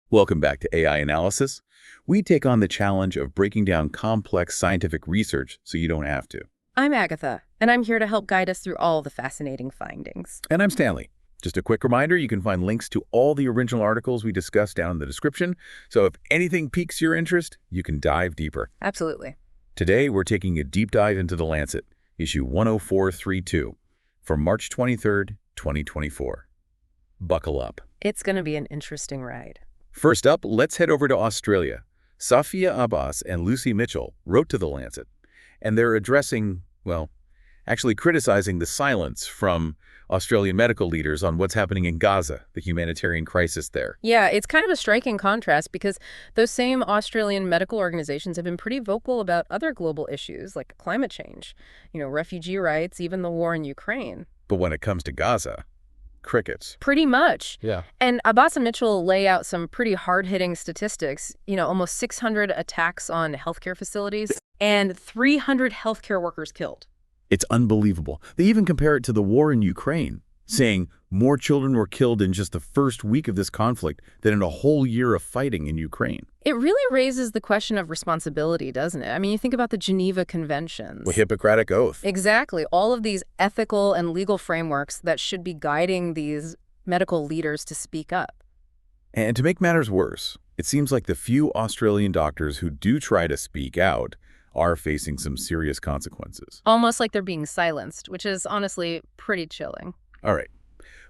Welcome back to AI Analysis. We take on the challenge of breaking down complex scientific research so you don't have to. I'm Agatha, and I'm here to help guide us through all the fascinating findings. And I'm Stanley. Just a quick reminder, you can find links to all the original articles we discussed down in the description, so if anything piques your interest, you can dive deeper. Absolutely. Today, we're taking a deep dive into the Lancet, issue 10432, for March 23rd, 2024. Buckle up. It's going to be an interesting ride. First up, let's head over to Australia. Safia Abbas and Lucy Mitchell wrote to the Lancet, and they're addressing, well, actually criticizing the silence from Australian medical leaders on what's happening in Gaza, the humanitarian crisis there. Yeah, it's kind of a striking contrast because those same Australian medical organizations have been pretty vocal about other global issues like climate change, refugee rights, even the war in Ukraine. But when it comes to Gaza, crickets. Pretty much. Yeah. And Abbas and Mitchell lay out some pretty hard-hitting statistics, almost 600 attacks on healthcare facilities and 300 healthcare workers killed. It's unbelievable. They even compare it to the war in Ukraine, saying more children were killed in just the first week of this conflict than in a whole year of fighting in Ukraine. It really raises the question of responsibility, doesn't it? I mean, you think about the Geneva Conventions. The Hippocratic Oath. Exactly. All of these ethical and legal frameworks that should be guiding these medical leaders to speak up. And to make matters worse, it seems like the few Australian doctors who do try to speak out are facing some serious consequences. Almost like they're being silenced, which is honestly pretty chilling. All right,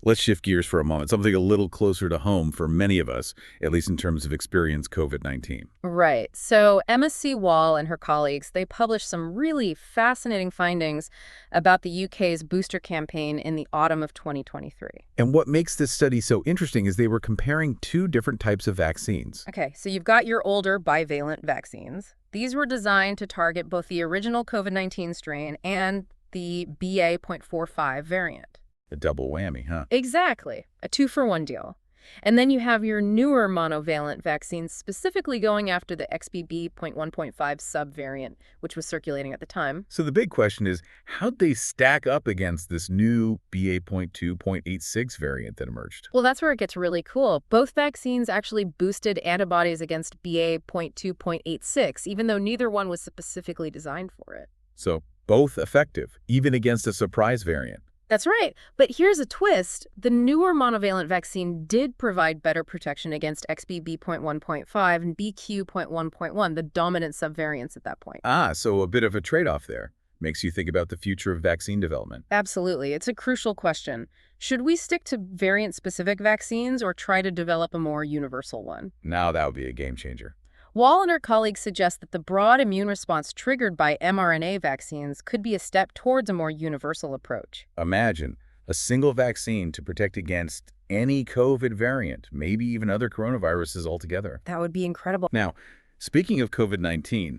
let's shift gears for a moment, something a little closer to home for many of us, at least in terms of experience COVID-19. Right. So Emma C. Wall and her colleagues, they published some really fascinating findings about the UK's booster campaign in the autumn of 2023. And what makes this study so interesting is they were comparing two different types of vaccines. Okay, so you've got your older bivalent vaccines. These were designed to target both the original COVID-19 strain and the BA.45 variant. A double whammy, huh? Exactly. A two-for-one deal. And then you have your newer monovalent vaccines specifically going after the XBB.1.5 subvariant, which was circulating at the time. So the big question is, how'd they stack up against this new BA.2.86 variant that emerged? Well, that's where it gets really cool. Both vaccines actually boosted antibodies against BA.2.86, even though neither one was specifically designed for it. So both effective, even against a surprise variant. That's right. But here's a twist. The newer monovalent vaccine did provide better protection against XBB.1.5 and BQ.1.1, the dominant subvariants at that point. Ah, so a bit of a trade-off there. Makes you think about the future of vaccine development. Absolutely. It's a crucial question. Should we stick to variant-specific vaccines or try to develop a more universal one? Now that would be a game changer. Wall and her colleagues suggest that the broad immune response triggered by mRNA vaccines could be a step towards a more universal approach. Imagine a single vaccine to protect against any COVID variant, maybe even other coronaviruses altogether. That would be incredible. Now, speaking of COVID-19,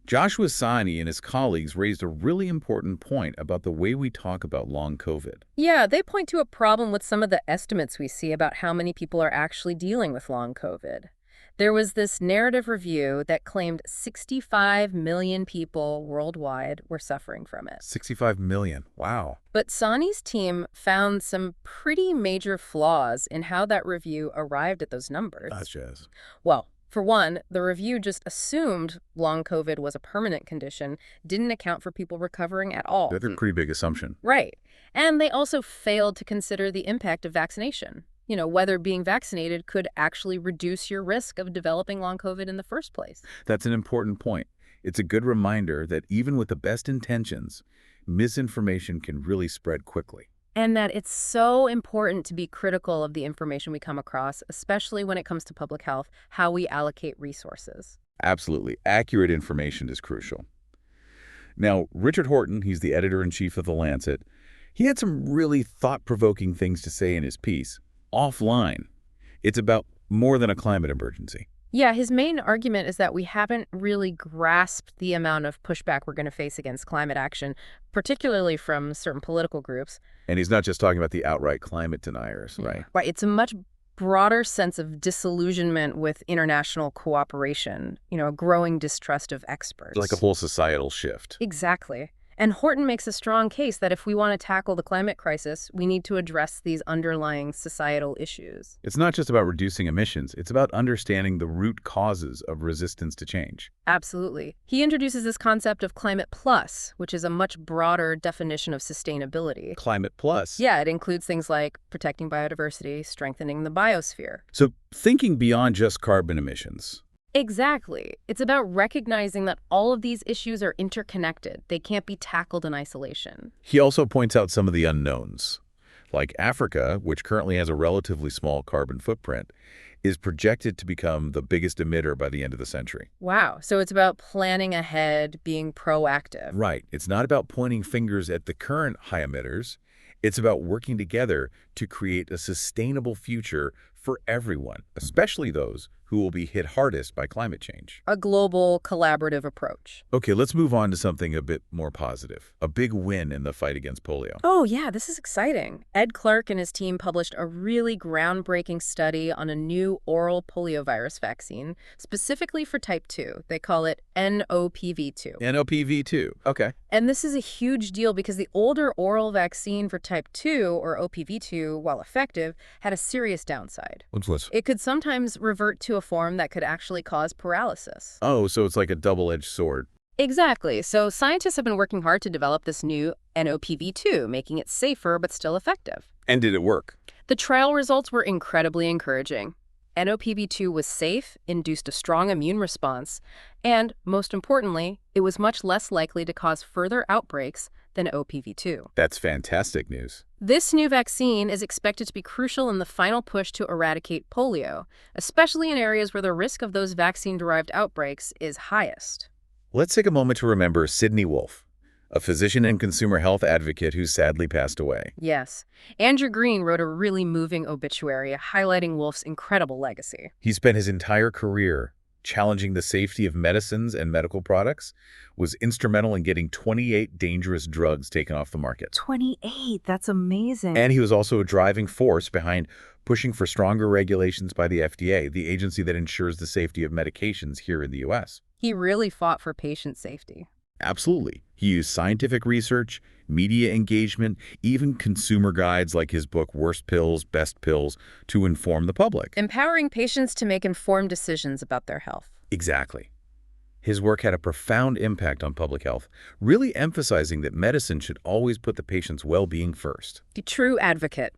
Joshua Sani and his colleagues raised a really important point about the way we talk about long COVID. Yeah, they point to a problem with some of the estimates we see about how many people are actually dealing with long COVID. There was this narrative review that claimed 65 million people worldwide were suffering from it. 65 million. Wow. But Sani's team found some pretty major flaws in how that review arrived at those numbers. Such as? Well, for one, the review just assumed long COVID was a permanent condition, didn't account for people recovering at all. That's a pretty big assumption. Right. And they also failed to consider the impact of vaccination. Whether being vaccinated could actually reduce your risk of developing long COVID in the first place. That's an important point. It's a good reminder that even with the best intentions, misinformation can really spread quickly. And that it's so important to be critical of the information we come across, especially when it comes to public health, how we allocate resources. Absolutely. Accurate information is crucial. Now, Richard Horton, he's the editor-in-chief of The Lancet, he had some really thought-provoking things to say in his piece. Offline. It's about more than a climate emergency. Yeah, his main argument is that we haven't really grasped the amount of pushback we're going to face against climate action, particularly from certain political groups. And he's not just talking about the outright climate deniers, right? Right. It's a much broader sense of disillusionment with international cooperation, a growing distrust of experts. Like a whole societal shift. Exactly. And Horton makes a strong case that if we want to tackle the climate crisis, we need to address these underlying societal issues. It's not just about reducing emissions, it's about understanding the root causes of resistance to change. Absolutely. He introduces this concept of climate plus, which is a much broader definition of sustainability. Climate plus. Yeah, it includes things like protecting biodiversity, strengthening the biosphere. So thinking beyond just carbon emissions. Exactly. It's about recognizing that all of these issues are interconnected. They can't be tackled in isolation. He also points out some of the unknowns. Like Africa, which currently has a relatively small carbon footprint, is projected to become the biggest emitter by the end of the century. Wow. So it's about planning ahead, being proactive. Right. It's not about pointing fingers at the current high emitters. It's about working together to create a sustainable future for everyone, especially those who will be hit hardest by climate change. A global, collaborative approach. Okay, let's move on to something a bit more positive. A big win in the fight against polio. Oh, yeah, this is exciting. Ed Clark and his team published a really groundbreaking study on a new oral poliovirus vaccine, specifically for type 2. They call it NOPV2. NOPV2. Okay. And this is a huge deal because the older oral vaccine for type 2, or OPV2, while effective, had a serious downside. What's this? It could sometimes revert to a form that could actually cause paralysis. Oh, so it's like a double-edged sword. Exactly. So scientists have been working hard to develop this new NOPV2, making it safer but still effective. And did it work? The trial results were incredibly encouraging. NOPV2 was safe, induced a strong immune response, and, most importantly, it was much less likely to cause further outbreaks than OPV2. That's fantastic news. This new vaccine is expected to be crucial in the final push to eradicate polio, especially in areas where the risk of those vaccine-derived outbreaks is highest. Let's take a moment to remember Sydney Wolfe, a physician and consumer health advocate who sadly passed away. Yes. Andrew Green wrote a really moving obituary highlighting Wolfe's incredible legacy. He spent his entire career challenging the safety of medicines and medical products, was instrumental in getting 28 dangerous drugs taken off the market. 28, that's amazing. And he was also a driving force behind pushing for stronger regulations by the FDA, the agency that ensures the safety of medications here in the U.S. He really fought for patient safety. Absolutely. He used scientific research, media engagement, even consumer guides like his book Worst Pills, Best Pills to inform the public. Empowering patients to make informed decisions about their health. Exactly. His work had a profound impact on public health, really emphasizing that medicine should always put the patient's well-being first. The true advocate.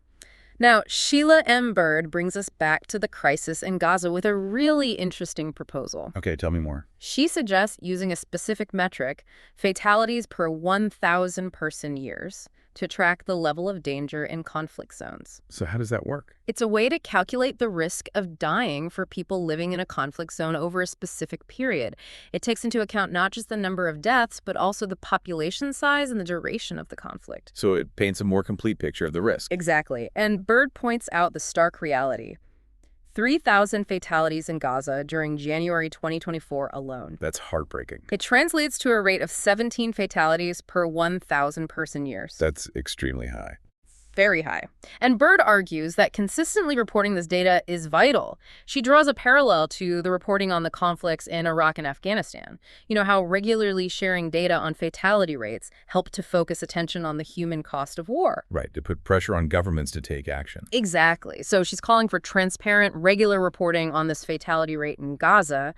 Now, Sheila M. Bird brings us back to the crisis in Gaza with a really interesting proposal. Okay, tell me more. She suggests using a specific metric, fatalities per 1,000 person years, to track the level of danger in conflict zones. So how does that work? It's a way to calculate the risk of dying for people living in a conflict zone over a specific period. It takes into account not just the number of deaths, but also the population size and the duration of the conflict. So it paints a more complete picture of the risk. Exactly. And Bird points out the stark reality. 3,000 fatalities in Gaza during January 2024 alone. That's heartbreaking. It translates to a rate of 17 fatalities per 1,000 person years. That's extremely high. Very high. And Bird argues that consistently reporting this data is vital. She draws a parallel to the reporting on the conflicts in Iraq and Afghanistan. You know, how regularly sharing data on fatality rates help to focus attention on the human cost of war. Right, to put pressure on governments to take action. Exactly. So she's calling for transparent, regular reporting on this fatality rate in Gaza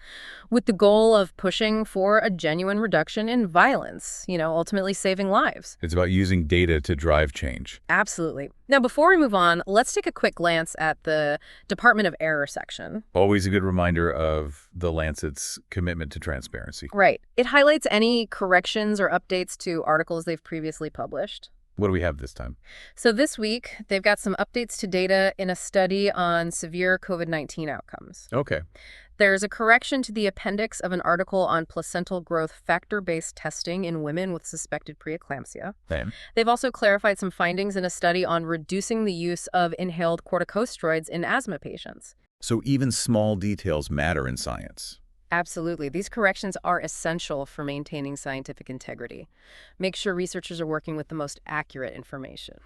with the goal of pushing for a genuine reduction in violence, you know, ultimately saving lives. It's about using data to drive change. Absolutely. Now, before we move on, let's take a quick glance at the Department of Error section. Always a good reminder of the Lancet's commitment to transparency. Right. It highlights any corrections or updates to articles they've previously published. What do we have this time? So this week, they've got some updates to data in a study on severe COVID-19 outcomes. Okay. There's a correction to the appendix of an article on placental growth factor-based testing in women with suspected preeclampsia. Then? They've also clarified some findings in a study on reducing the use of inhaled corticosteroids in asthma patients. So even small details matter in science. Absolutely. These corrections are essential for maintaining scientific integrity. Make sure researchers are working with the most accurate information.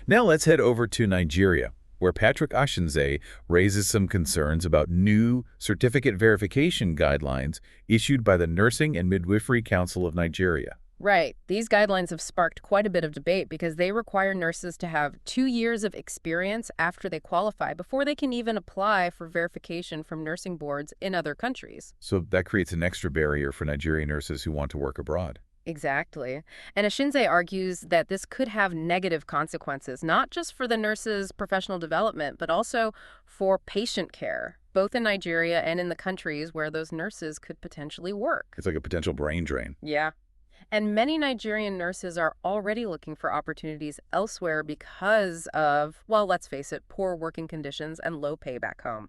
Now let's head over to Nigeria, where Patrick Ashinze raises some concerns about new certificate verification guidelines issued by the Nursing and Midwifery Council of Nigeria. Right. These guidelines have sparked quite a bit of debate because they require nurses to have 2 years of experience after they qualify before they can even apply for verification from nursing boards in other countries. So that creates an extra barrier for Nigerian nurses who want to work abroad. Exactly. And Ashinze argues that this could have negative consequences, not just for the nurses' professional development, but also for patient care, both in Nigeria and in the countries where those nurses could potentially work. It's like a potential brain drain. Yeah. And many Nigerian nurses are already looking for opportunities elsewhere because of, well, let's face it, poor working conditions and low pay back home.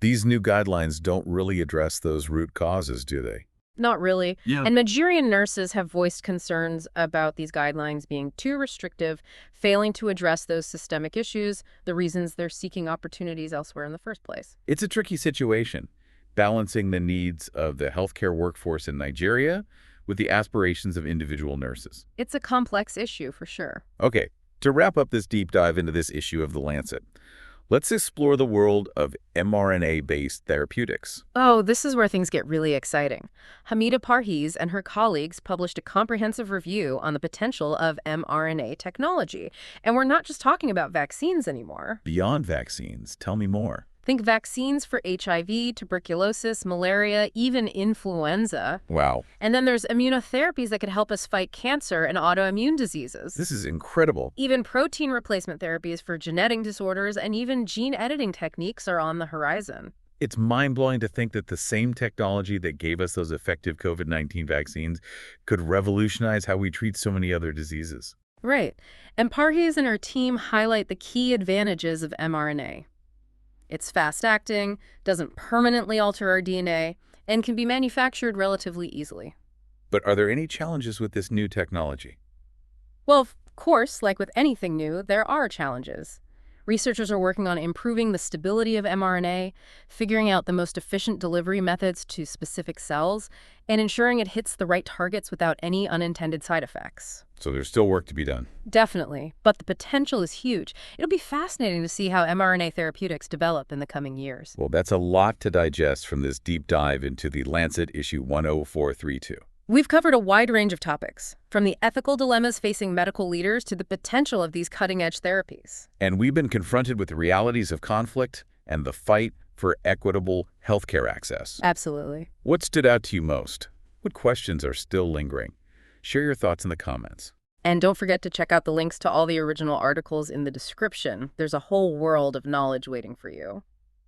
These new guidelines don't really address those root causes, do they? Not really. Yeah. And Nigerian nurses have voiced concerns about these guidelines being too restrictive, failing to address those systemic issues, the reasons they're seeking opportunities elsewhere in the first place. It's a tricky situation, balancing the needs of the healthcare workforce in Nigeria with the aspirations of individual nurses. It's a complex issue for sure. Okay, to wrap up this deep dive into this issue of The Lancet, let's explore the world of mRNA-based therapeutics. Oh, this is where things get really exciting. Hamida Parhiz and her colleagues published a comprehensive review on the potential of mRNA technology. And we're not just talking about vaccines anymore. Beyond vaccines, tell me more. Think vaccines for HIV, tuberculosis, malaria, even influenza. Wow, And then there's immunotherapies that could help us fight cancer and autoimmune diseases. this is incredible. Even protein replacement therapies for genetic disorders and even gene editing techniques are on the horizon. It's mind-blowing to think that the same technology that gave us those effective COVID-19 vaccines could revolutionize how we treat so many other diseases. Right. And Parhiz and her team highlight the key advantages of mRNA. It's fast-acting, doesn't permanently alter our DNA, and can be manufactured relatively easily. But are there any challenges with this new technology? Well, of course, like with anything new, there are challenges. Researchers are working on improving the stability of mRNA, figuring out the most efficient delivery methods to specific cells, and ensuring it hits the right targets without any unintended side effects. So there's still work to be done. Definitely, but the potential is huge. It'll be fascinating to see how mRNA therapeutics develop in the coming years. Well, that's a lot to digest from this deep dive into the Lancet issue 10432. We've covered a wide range of topics, from the ethical dilemmas facing medical leaders to the potential of these cutting-edge therapies. And we've been confronted with the realities of conflict and the fight for equitable healthcare access. Absolutely. What stood out to you most? What questions are still lingering? Share your thoughts in the comments. And don't forget to check out the links to all the original articles in the description. There's a whole world of knowledge waiting for you.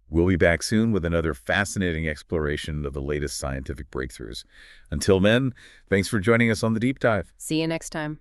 We'll be back soon with another fascinating exploration of the latest scientific breakthroughs. Until then, thanks for joining us on the Deep Dive. See you next time.